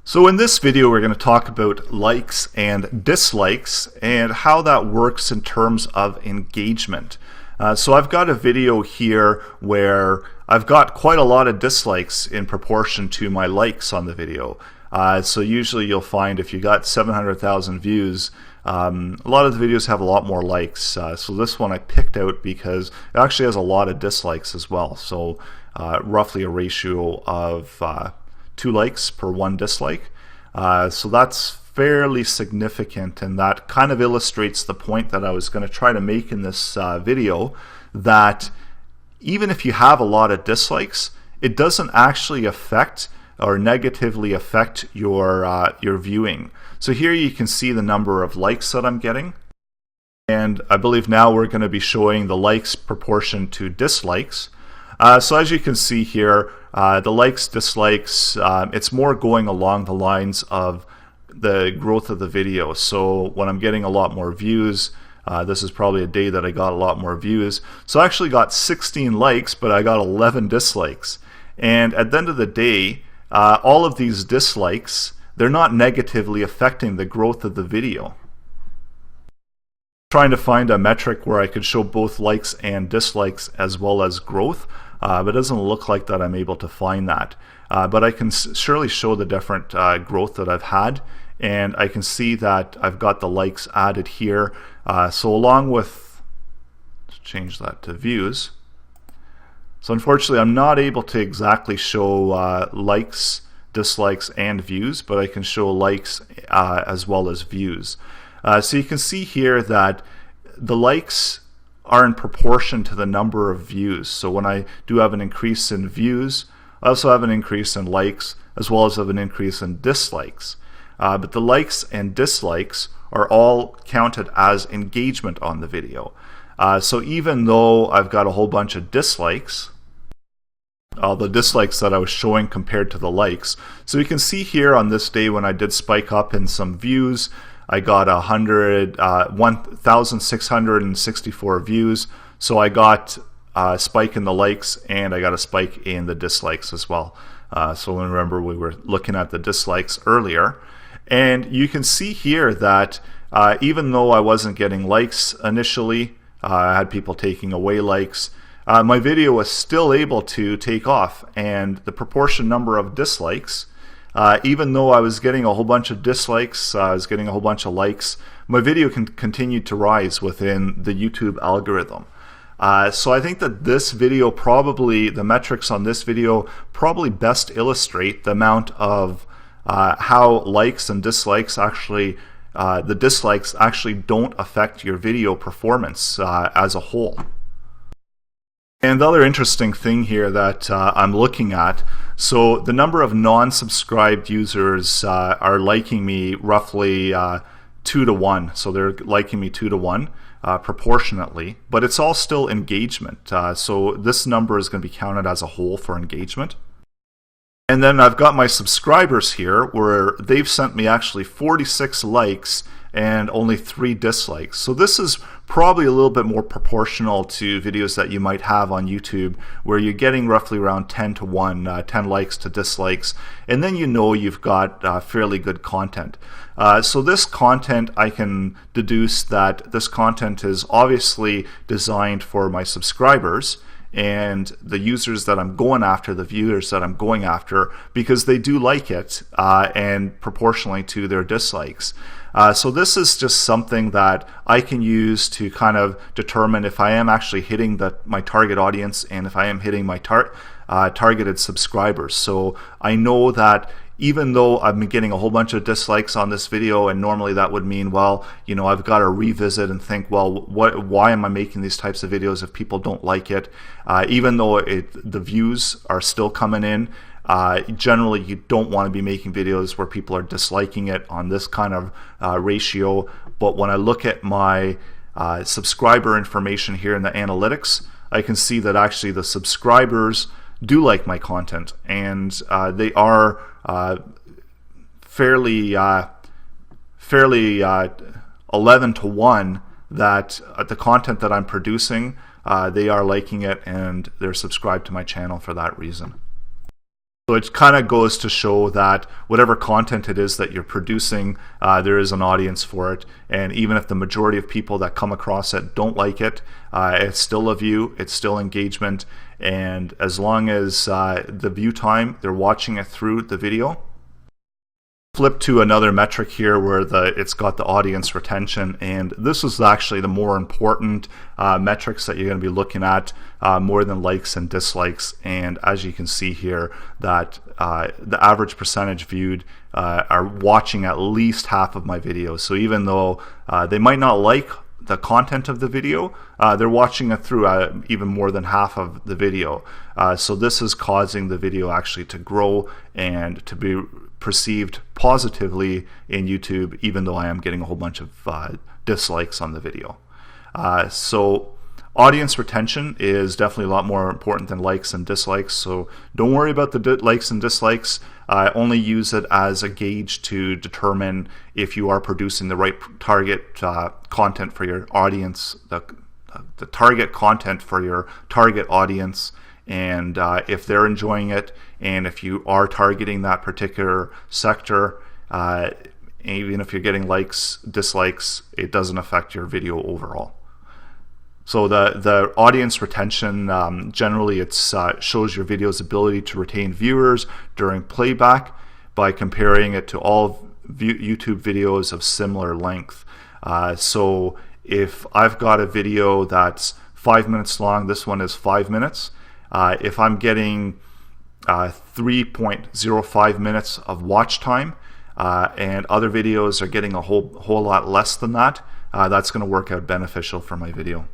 So in this video we're going to talk about likes and dislikes and how that works in terms of engagement. So I've got a video here where I've got quite a lot of dislikes in proportion to my likes on the video. So usually you'll find if you got 700,000 views, a lot of the videos have a lot more likes. So this one I picked out because it actually has a lot of dislikes as well. So roughly a ratio of 2 likes per 1 dislike. So that's fairly significant, and that kind of illustrates the point that I was going to try to make in this video, that even if you have a lot of dislikes, it doesn't actually affect or negatively affect your viewing. So here you can see the number of likes that I'm getting, and I believe now we're going to be showing the likes proportion to dislikes. So as you can see here, the likes, dislikes, it's more going along the lines of the growth of the video. So when I'm getting a lot more views, this is probably a day that I got a lot more views. So I actually got 16 likes, but I got 11 dislikes. And at the end of the day, all of these dislikes, they're not negatively affecting the growth of the video. Trying to find a metric where I could show both likes and dislikes as well as growth, but it doesn't look like that I'm able to find that. But I can surely show the different growth that I've had, and I can see that I've got the likes added here. So along with, let's change that to views. So unfortunately I'm not able to exactly show likes, dislikes, and views, but I can show likes as well as views. So you can see here that the likes are in proportion to the number of views. So when I do have an increase in views, I also have an increase in likes as well as have an increase in dislikes. But the likes and dislikes are all counted as engagement on the video. So even though I've got a whole bunch of dislikes, the dislikes that I was showing compared to the likes, so you can see here on this day when I did spike up in some views, I got 1,664 views. So I got a spike in the likes and I got a spike in the dislikes as well. So remember, we were looking at the dislikes earlier, and you can see here that even though I wasn't getting likes initially, I had people taking away likes, my video was still able to take off, and the proportion number of dislikes, even though I was getting a whole bunch of dislikes, I was getting a whole bunch of likes, my video continued to rise within the YouTube algorithm. So I think that this video probably, the metrics on this video probably best illustrate the amount of how likes and dislikes actually, the dislikes actually don't affect your video performance as a whole. And the other interesting thing here that I'm looking at, so the number of non-subscribed users are liking me roughly 2 to 1. So they're liking me 2 to 1 proportionately, but it's all still engagement. So this number is going to be counted as a whole for engagement. And then I've got my subscribers here where they've sent me actually 46 likes and only 3 dislikes. So this is probably a little bit more proportional to videos that you might have on YouTube, where you're getting roughly around 10 to 1, 10 likes to dislikes, and then you know you've got fairly good content. So this content, I can deduce that this content is obviously designed for my subscribers and the users that I'm going after, the viewers that I'm going after, because they do like it, and proportionally to their dislikes. So this is just something that I can use to kind of determine if I am actually hitting my target audience and if I am hitting my targeted subscribers. So I know that even though I've been getting a whole bunch of dislikes on this video, and normally that would mean, well, you know, I've got to revisit and think, well, why am I making these types of videos if people don't like it? Even though the views are still coming in, generally you don't want to be making videos where people are disliking it on this kind of ratio. But when I look at my subscriber information here in the analytics, I can see that actually the subscribers do like my content, and they are fairly 11 to 1 that the content that I'm producing, they are liking it and they're subscribed to my channel for that reason. So it kind of goes to show that whatever content it is that you're producing, there is an audience for it. And even if the majority of people that come across it don't like it, it's still a view, it's still engagement. And as long as the view time, they're watching it through the video. Flip to another metric here where it's got the audience retention, and this is actually the more important metrics that you're going to be looking at, more than likes and dislikes. And as you can see here, that the average percentage viewed are watching at least half of my videos. So even though they might not like the content of the video, they're watching it through even more than half of the video. So this is causing the video actually to grow and to be perceived positively in YouTube, even though I am getting a whole bunch of dislikes on the video. So audience retention is definitely a lot more important than likes and dislikes. So don't worry about the likes and dislikes. Only use it as a gauge to determine if you are producing the right target content for your audience, the target content for your target audience. And if they're enjoying it, and if you are targeting that particular sector, even if you're getting likes, dislikes, it doesn't affect your video overall. So the audience retention, generally it shows your video's ability to retain viewers during playback by comparing it to all YouTube videos of similar length. So if I've got a video that's 5 minutes long, this one is 5 minutes. If I'm getting 3.05 minutes of watch time, and other videos are getting a whole lot less than that, that's going to work out beneficial for my video.